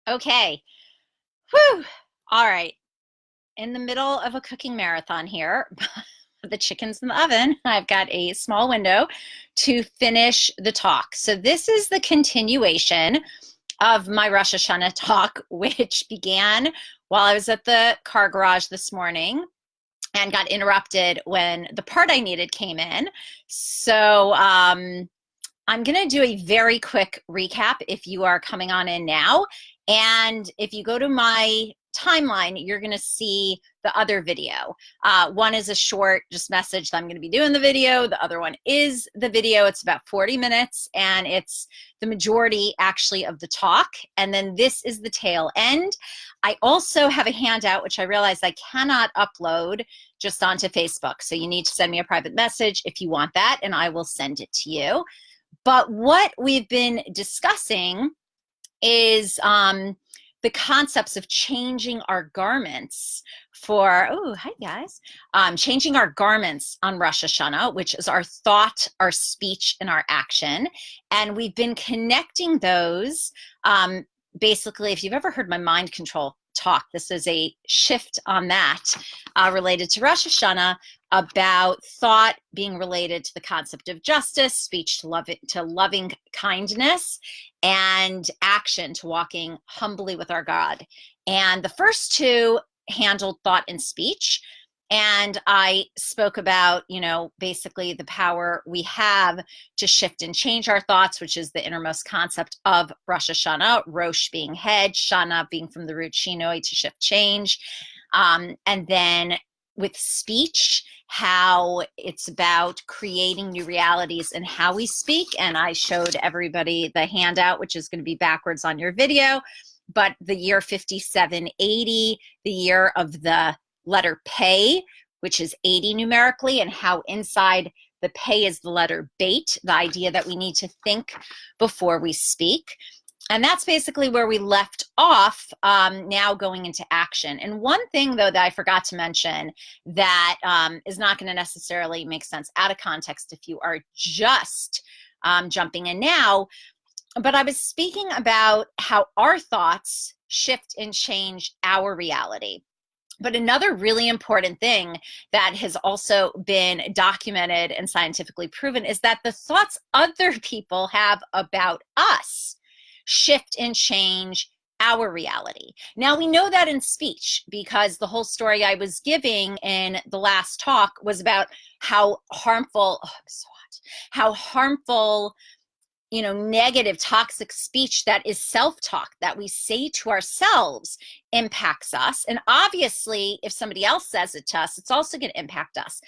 Okay. Whew. All right. In the middle of a cooking marathon here, the chicken's in the oven. I've got a small window to finish the talk. So this is the continuation of my Rosh Hashana talk, which began while I was at the car garage this morning and got interrupted when the part I needed came in. So I'm going to do a very quick recap if you are coming on in now. And if you go to my timeline, you're going to see the other video. One is a short just message that I'm going to be doing the video. The other one is the video. It's about 40 minutes and it's the majority actually of the talk. And then this is the tail end. I also have a handout, which I realized I cannot upload just onto Facebook. So you need to send me a private message if you want that, and I will send it to you. But what we've been discussing is the concepts of changing our garments for, oh, hi guys, changing our garments on Rosh Hashanah, which is our thought, our speech, and our action. And we've been connecting those. Basically, if you've ever heard my mind control talk, this is a shift on that related to Rosh Hashanah, about thought being related to the concept of justice, speech to loving kindness, and action to walking humbly with our God. And the first two handled thought and speech. And I spoke about, basically the power we have to shift and change our thoughts, which is the innermost concept of Rosh Hashanah, Rosh being head, Shana being from the root shinoi, to shift change. And then with speech, how it's about creating new realities and how we speak. And I showed everybody the handout, which is going to be backwards on your video, but the year 5780, the year of the letter pei, which is 80 numerically, and how inside the pei is the letter beit, the idea that we need to think before we speak. And that's basically where we left off, now going into action. And one thing, though, that I forgot to mention that is not going to necessarily make sense out of context if you are just jumping in now, but I was speaking about how our thoughts shift and change our reality. But another really important thing that has also been documented and scientifically proven is that the thoughts other people have about us shift and change our reality. Now, we know that in speech because the whole story I was giving in the last talk was about how harmful, oh, I'm so hot, how harmful, negative, toxic speech that is self-talk that we say to ourselves impacts us. And obviously, if somebody else says it to us, it's also going to impact us.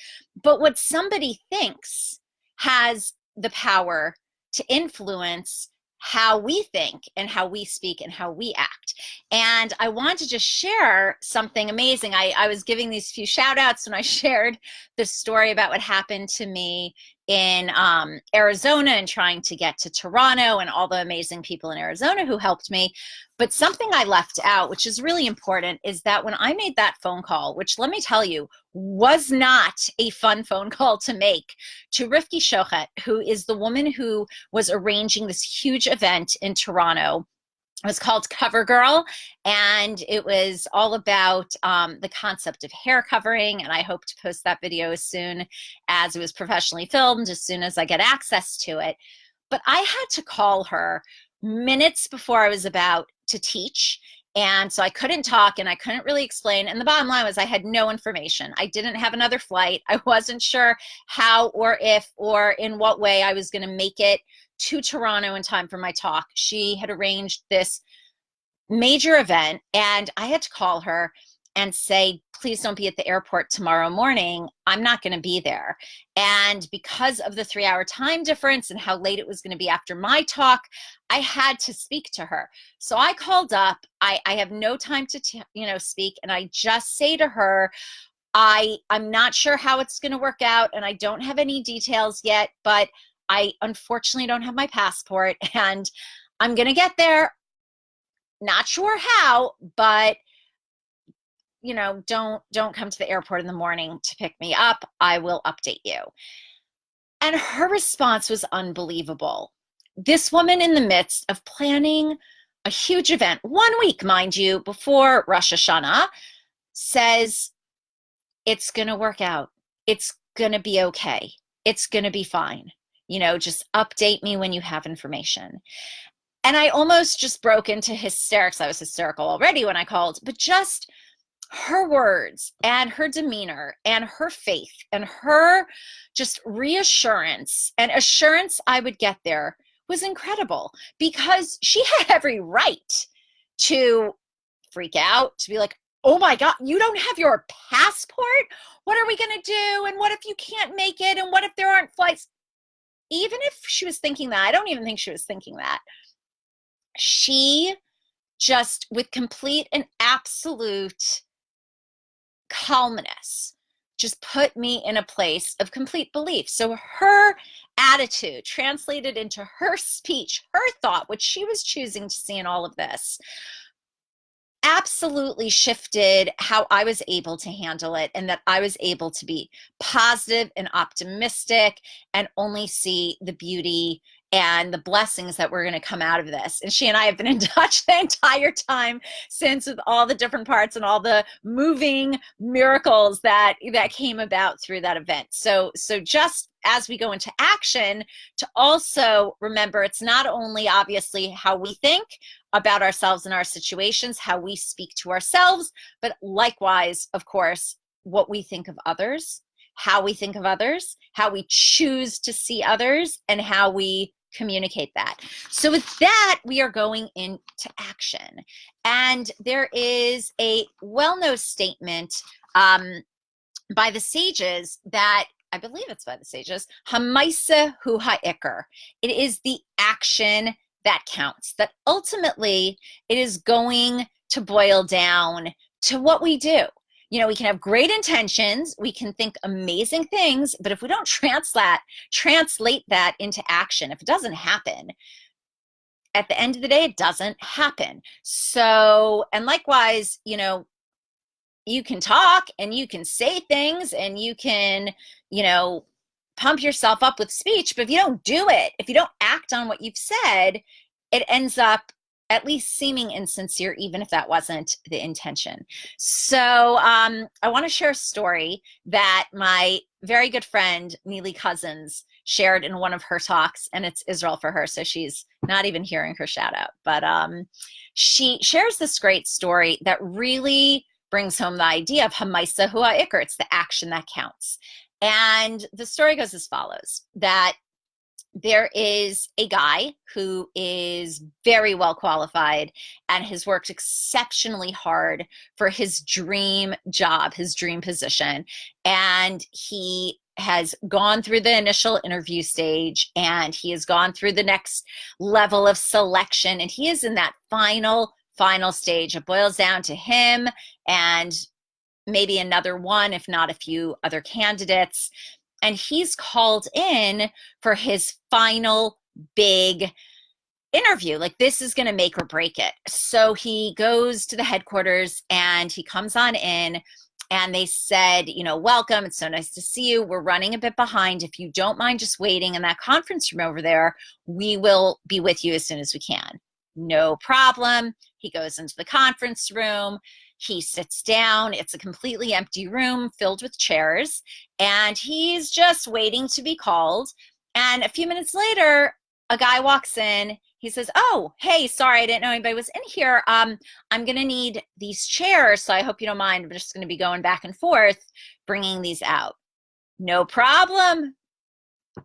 But what somebody thinks has the power to influence how we think and how we speak and how we act. And I want to just share something amazing. I was giving these few shout outs when I shared the story about what happened to me in Arizona and trying to get to Toronto and all the amazing people in Arizona who helped me. But something I left out, which is really important, is that when I made that phone call, which let me tell you, was not a fun phone call to make, to Rifki Shochet, who is the woman who was arranging this huge event in Toronto. It was called Cover Girl, and it was all about the concept of hair covering, and I hope to post that video as soon as it was professionally filmed, as soon as I get access to it. But I had to call her minutes before I was about to teach, and so I couldn't talk and I couldn't really explain, and the bottom line was I had no information. I didn't have another flight. I wasn't sure how or if or in what way I was going to make it to Toronto in time for my talk. She had arranged this major event and I had to call her and say, please don't be at the airport tomorrow morning. I'm not going to be there. And because of the 3-hour time difference and how late it was going to be after my talk, I had to speak to her. So I called up. I have no time to speak, and I just say to her, I'm not sure how it's going to work out, and I don't have any details yet, but I unfortunately don't have my passport, and I'm going to get there. Not sure how, but don't come to the airport in the morning to pick me up. I will update you. And her response was unbelievable. This woman, in the midst of planning a huge event, 1 week, mind you, before Rosh Hashana, says, it's going to work out. It's going to be okay. It's going to be fine. Just update me when you have information. And I almost just broke into hysterics. I was hysterical already when I called, but just her words and her demeanor and her faith and her just reassurance and assurance I would get there was incredible, because she had every right to freak out, to be like, oh my God, you don't have your passport? What are we going to do? And what if you can't make it? And what if there aren't flights? Even if she was thinking that, I don't even think she was thinking that. She just, with complete and absolute calmness, just put me in a place of complete belief. So her attitude translated into her speech, her thought, which she was choosing to see in all of this, absolutely shifted how I was able to handle it, and that I was able to be positive and optimistic and only see the beauty and the blessings that were going to come out of this. And she and I have been in touch the entire time since, with all the different parts and all the moving miracles that came about through that event. So just as we go into action, to also remember, it's not only obviously how we think about ourselves and our situations, how we speak to ourselves, but likewise, of course, what we think of others, how we think of others, how we choose to see others, and how we communicate that. So with that, we are going into action. And there is a well-known statement by the sages that, I believe it's by the sages, Hamaisa hu ha'ikr. It is the action that counts, that ultimately it is going to boil down to what we do. We can have great intentions, we can think amazing things, but if we don't translate that into action, if it doesn't happen, at the end of the day, it doesn't happen. So, and likewise, you can talk and you can say things and you can, pump yourself up with speech, but if you don't do it, if you don't act on what you've said, it ends up at least seeming insincere, even if that wasn't the intention. So I want to share a story that my very good friend, Neely Cousins, shared in one of her talks, and it's Israel for her, so she's not even hearing her shout out. But she shares this great story that really brings home the idea of Hamaisa hu ha'ikr. It's the action that counts. And the story goes as follows, that there is a guy who is very well qualified and has worked exceptionally hard for his dream job, his dream position. And he has gone through the initial interview stage, and he has gone through the next level of selection. And he is in that final stage. It boils down to him and maybe another one, if not a few other candidates. And he's called in for his final big interview. Like, this is going to make or break it. So he goes to the headquarters and he comes on in, and they said, welcome. It's so nice to see you. We're running a bit behind. If you don't mind just waiting in that conference room over there, we will be with you as soon as we can. No problem. He goes into the conference room. He sits down. It's a completely empty room filled with chairs, and he's just waiting to be called. And a few minutes later, a guy walks in. He says, oh, hey, sorry, I didn't know anybody was in here. I'm going to need these chairs, so I hope you don't mind. We're just going to be going back and forth, bringing these out. No problem.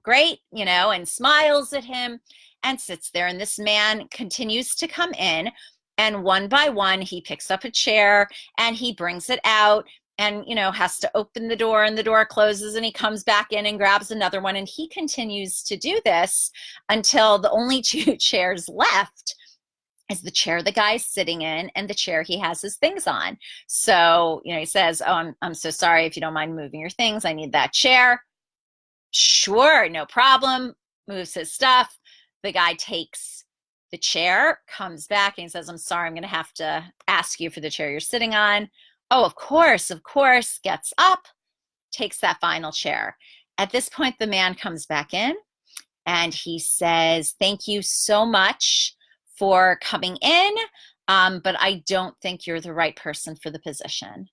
Great, and smiles at him and sits there. And this man continues to come in, and one by one, he picks up a chair and he brings it out and, has to open the door, and the door closes, and he comes back in and grabs another one. And he continues to do this until the only two chairs left is the chair the guy's sitting in and the chair he has his things on. So, he says, oh, I'm so sorry, if you don't mind moving your things, I need that chair. Sure, no problem. Moves his stuff. The guy takes the chair, comes back, and he says, I'm sorry, I'm going to have to ask you for the chair you're sitting on. Oh, of course, gets up, takes that final chair. At this point, the man comes back in and he says, thank you so much for coming in, but I don't think you're the right person for the position.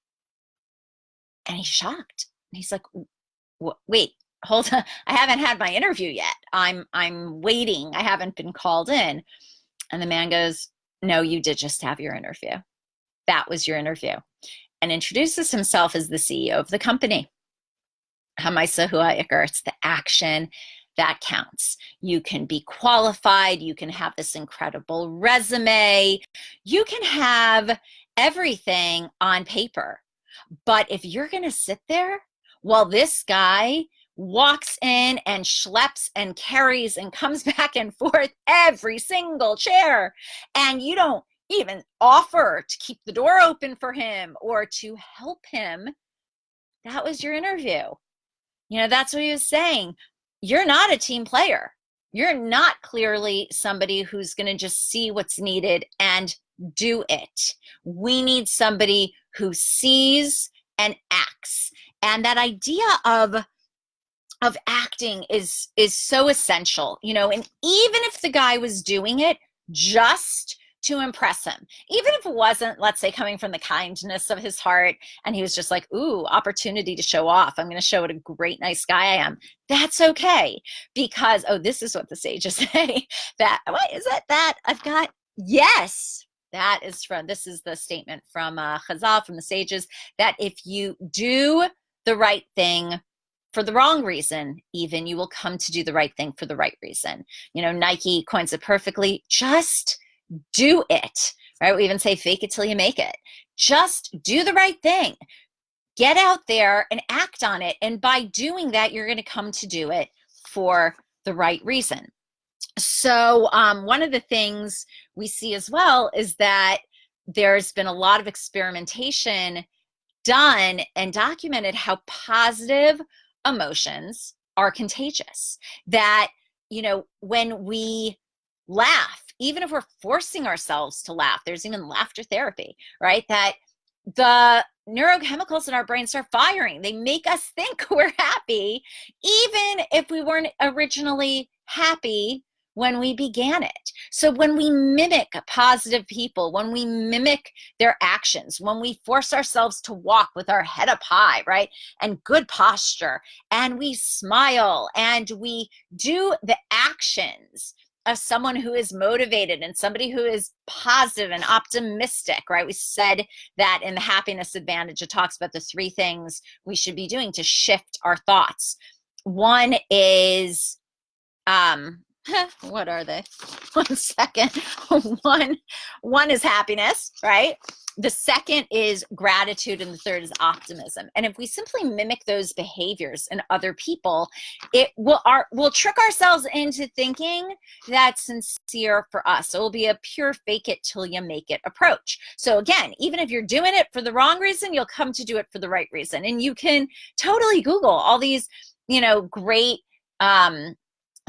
And he's shocked. He's like, wait, hold on. I haven't had my interview yet. I'm waiting. I haven't been called in. And the man goes, no, you did just have your interview. That was your interview. And introduces himself as the CEO of the company. It's the action that counts. You can be qualified. You can have this incredible resume. You can have everything on paper. But if you're going to sit there while this guy walks in and schleps and carries and comes back and forth every single chair, and you don't even offer to keep the door open for him or to help him, that was your interview. That's what he was saying. You're not a team player. You're not clearly somebody who's going to just see what's needed and do it. We need somebody who sees and acts. And that idea of acting is so essential, and even if the guy was doing it just to impress him, even if it wasn't, let's say, coming from the kindness of his heart, and he was just like, ooh, opportunity to show off. I'm going to show what a great, nice guy I am. That's okay. Because, this is what the sages say, that, what is it that I've got? Yes. This is the statement from Chazal, from the sages, that if you do the right thing for the wrong reason, even, you will come to do the right thing for the right reason. Nike coins it perfectly. Just do it, right? We even say fake it till you make it. Just do the right thing. Get out there and act on it. And by doing that, you're going to come to do it for the right reason. So one of the things we see as well is that there's been a lot of experimentation done and documented how positive emotions are contagious. That, when we laugh, even if we're forcing ourselves to laugh, there's even laughter therapy, right? That the neurochemicals in our brain start firing. They make us think we're happy, even if we weren't originally happy when we began it. So when we mimic positive people, when we mimic their actions, when we force ourselves to walk with our head up high, right, and good posture, and we smile, and we do the actions of someone who is motivated and somebody who is positive and optimistic, right? We said that in the Happiness Advantage, it talks about the 3 things we should be doing to shift our thoughts. One is, what are they? 1 second. One is happiness, right? The second is gratitude, and the third is optimism. And if we simply mimic those behaviors in other people, we'll trick ourselves into thinking that's sincere for us. So it will be a pure fake it till you make it approach. So again, even if you're doing it for the wrong reason, you'll come to do it for the right reason. And you can totally Google all these, great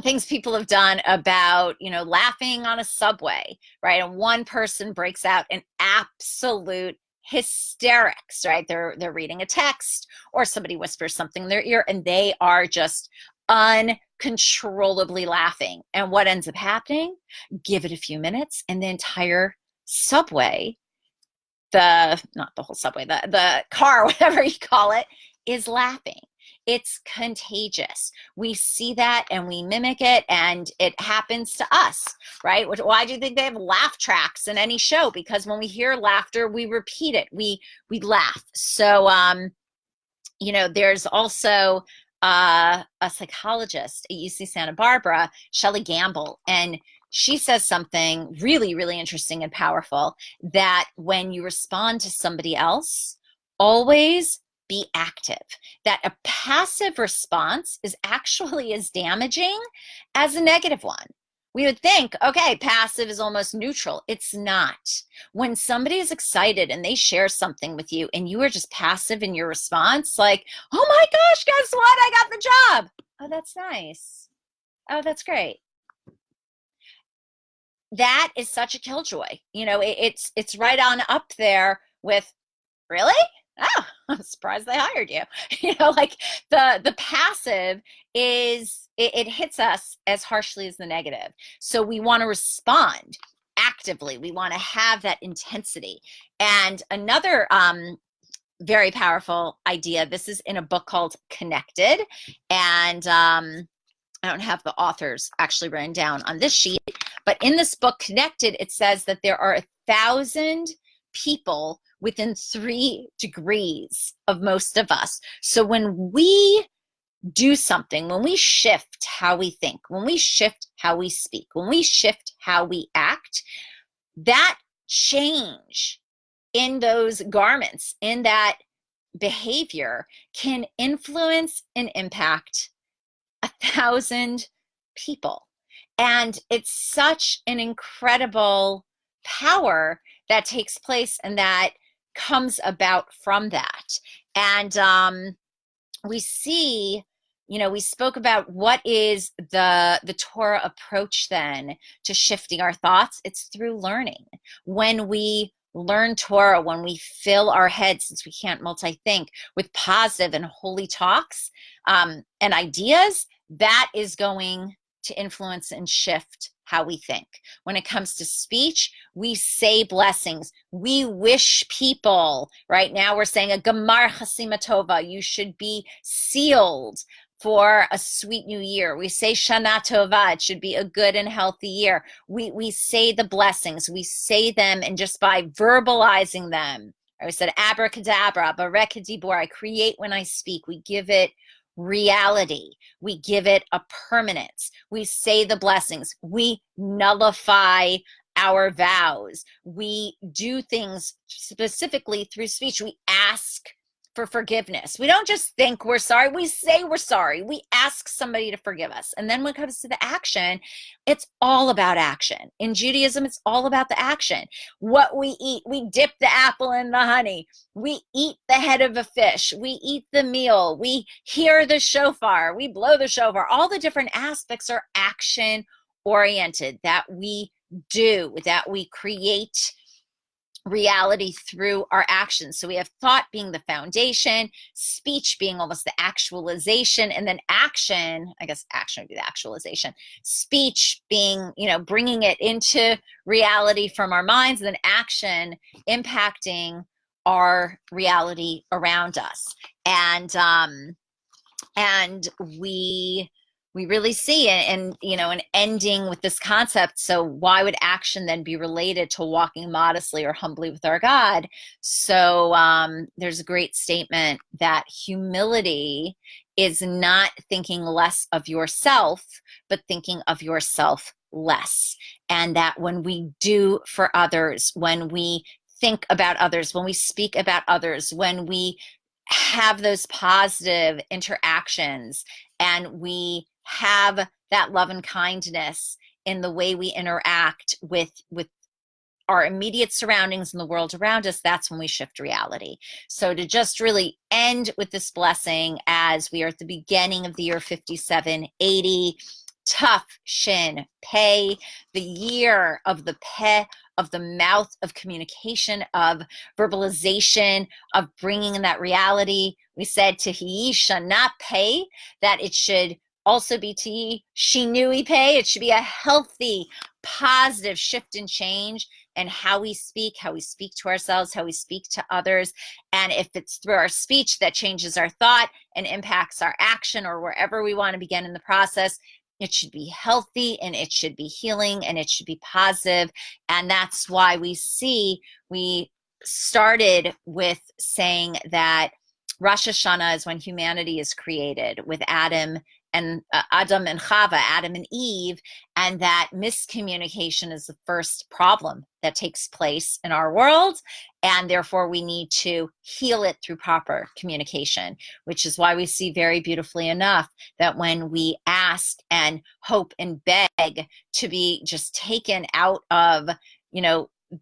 things people have done about, laughing on a subway, right? And one person breaks out in absolute hysterics, right? They're reading a text, or somebody whispers something in their ear, and they are just uncontrollably laughing. And what ends up happening? Give it a few minutes, and the entire subway, not the whole subway, the car, whatever you call it, is laughing. It's contagious. We see that and we mimic it, and it happens to us, right? Why do you think they have laugh tracks in any show? Because when we hear laughter, we repeat it. We laugh. So, there's also a psychologist at UC Santa Barbara, Shelley Gamble, and she says something really, really interesting and powerful, that when you respond to somebody else, always be active. That a passive response is actually as damaging as a negative one. We would think, okay, passive is almost neutral. It's not. When somebody is excited and they share something with you and you are just passive in your response, like, oh my gosh, guess what? I got the job. Oh, that's nice. Oh, that's great. That is such a killjoy. It's right on up there with, really? Oh, I'm surprised they hired you. Like the passive is, it hits us as harshly as the negative. So we want to respond actively. We want to have that intensity. And another very powerful idea, this is in a book called Connected, and I don't have the authors actually written down on this sheet, but in this book, Connected, it says that there are 1,000 people within 3 degrees of most of us. So when we do something, when we shift how we think, when we shift how we speak, when we shift how we act, that change in those garments, in that behavior, can influence and impact 1,000 people. And it's such an incredible power that takes place and that comes about from that. And we see, we spoke about what is the Torah approach then to shifting our thoughts. It's through learning. When we learn Torah, when we fill our heads, since we can't multi-think, with positive and holy talks and ideas, that is going to influence and shift how we think. When it comes to speech, we say blessings. We wish people, right now we're saying a Gamar Chasima Tova, you should be sealed for a sweet new year. We say Shana Tova, it should be a good and healthy year. We say the blessings, we say them, and just by verbalizing them, I said abracadabra, barekadibor, I create when I speak. We give it reality. We give it a permanence. We say the blessings. We nullify our vows. We do things specifically through speech. We ask for forgiveness. We don't just think we're sorry. We say we're sorry. We ask somebody to forgive us. And then when it comes to the action, it's all about action. In Judaism, it's all about the action. What we eat, we dip the apple in the honey. We eat the head of a fish. We eat the meal. We hear the shofar. We blow the shofar. All the different aspects are action oriented, that we do, that we create reality through our actions. So we have thought being the foundation, speech being almost the actualization, and then action, I guess action would be the actualization, speech being, bringing it into reality from our minds, and then action impacting our reality around us. And we really see, and ending with this concept. So why would action then be related to walking modestly or humbly with our God? So there's a great statement that humility is not thinking less of yourself, but thinking of yourself less. And that when we do for others, when we think about others, when we speak about others, when we have those positive interactions, and we have that love and kindness in the way we interact with our immediate surroundings and the world around us, that's when we shift reality. So to just really end with this blessing, as we are at the beginning of the year 5780, Tough Shin Pei, the year of the Peh, of the mouth, of communication, of verbalization, of bringing in that reality. We said Tehi Shana Pei, that it should also be Tehi Shinui Pei. It should be a healthy, positive shift and change in how we speak to ourselves, how we speak to others. And if it's through our speech that changes our thought and impacts our action, or wherever we want to begin in the process, it should be healthy, and it should be healing, and it should be positive. And that's why we started with saying that Rosh Hashana is when humanity is created, with Adam and Chava, Adam and Eve, and that miscommunication is the first problem that takes place in our world, and therefore we need to heal it through proper communication, which is why we see very beautifully enough that when we ask and hope and beg to be just taken out of,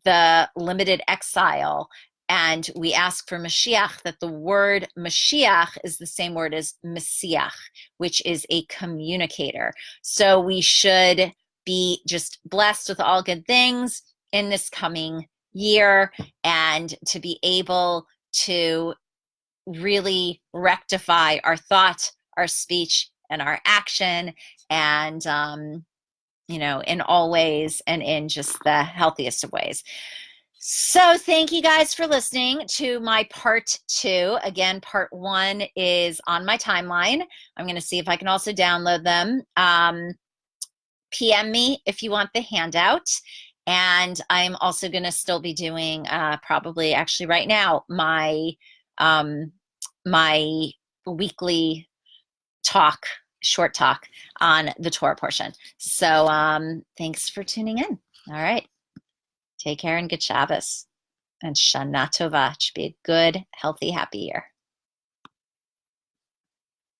the limited exile, and we ask for Mashiach, that the word Mashiach is the same word as Messiah, which is a communicator. So we should be just blessed with all good things in this coming year, and to be able to really rectify our thought, our speech, and our action, and in all ways and in just the healthiest of ways. So thank you guys for listening to my part 2. Again, part 1 is on my timeline. I'm going to see if I can also download them. PM me if you want the handout. And I'm also going to still be doing probably actually right now my my weekly short talk on the Torah portion. So thanks for tuning in. All right. Take care and good Shabbos. And Shana Tova. It should be a good, healthy, happy year.